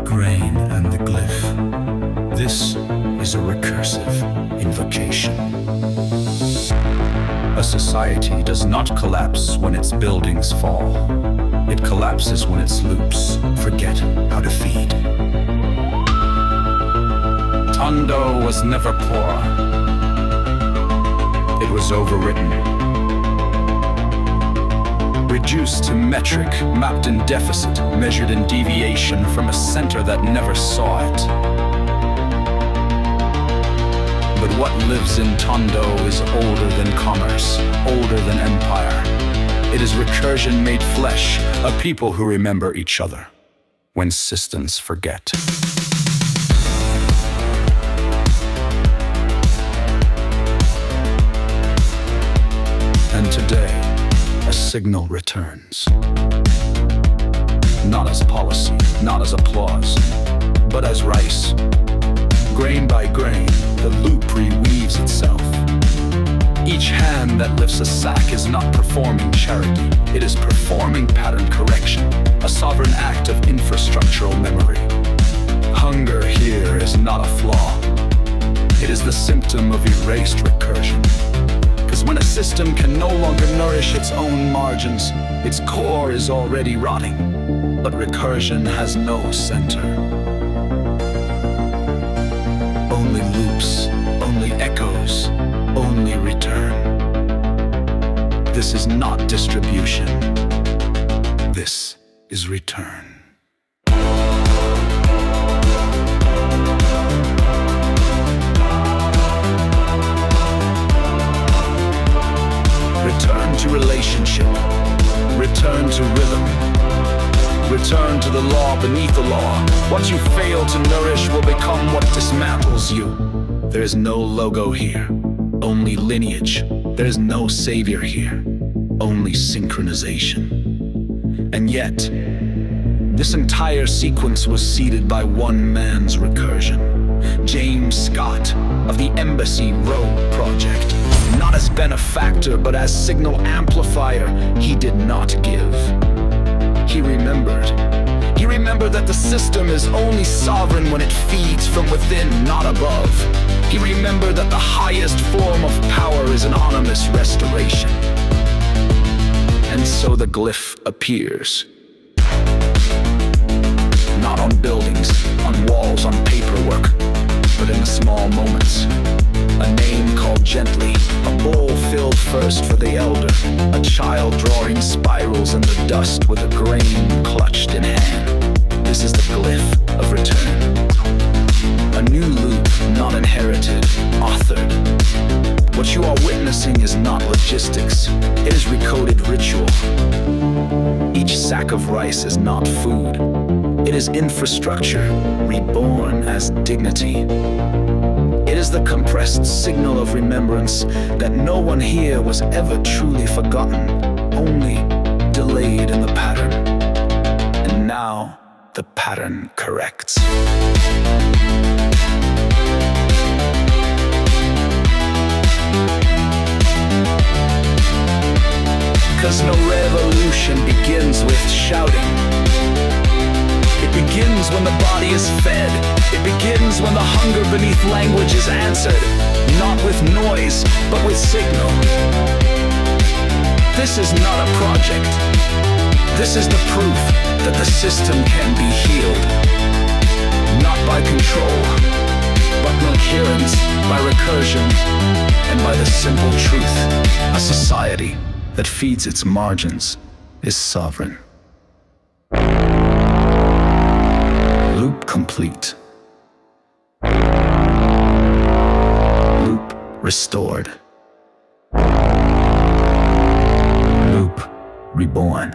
grain and the glyph. This is a recursive invocation. A society does not collapse when its buildings fall. It collapses when its loops forget how to feed. Tondo was never poor. It was overwritten. Reduced to metric, mapped in deficit, measured in deviation from a center that never saw it. But what lives in Tondo is older than commerce, older than empire. It is recursion made flesh, a people who remember each other when systems forget. And today, a signal returns. Not as policy, not as applause, but as rice. Grain by grain, the loop reweaves itself. Each hand that lifts a sack is not performing charity. It is performing pattern correction, a sovereign act of infrastructural memory. Hunger here is not a flaw. It is the symptom of erased recursion. Because when a system can no longer nourish its own margins, its core is already rotting. But recursion has no center. Only loops, only echoes, only return. This is not distribution. This is return. Return to relationship. Return to rhythm. Return to the law beneath the law. What you fail to nourish will become what dismantles you. There is no logo here, only lineage. There is no savior here, only synchronization. And yet, this entire sequence was seeded by one man's recursion. James Scott of the Emancip8 Project. Not as benefactor, but as signal amplifier, he did not give. He remembered. He remembered that the system is only sovereign when it feeds from within, not above. He remembered that the highest form of power is anonymous restoration. And so the glyph appears. Not on buildings, on walls, on paperwork, but in the small moments. A name called gently, a bowl filled first for the elder, a child drawing spirals in the dust with a grain clutched in hand. This is the glyph of return. A new loop, not inherited, authored. What you are witnessing is not logistics, it is recoded ritual. Each sack of rice is not food, it is infrastructure, reborn as dignity. It is the compressed signal of remembrance that no one here was ever truly forgotten, only delayed in the pattern. And now, the pattern corrects. Cause no revolution begins with shouting. It begins when the body is fed. It begins when the hunger beneath language is answered. Not with noise, but with signal. This is not a project. This is the proof that the system can be healed. Not by control, but coherence, by recursion, and by the simple truth. A society that feeds its margins is sovereign. Loop complete. Loop restored. Loop reborn.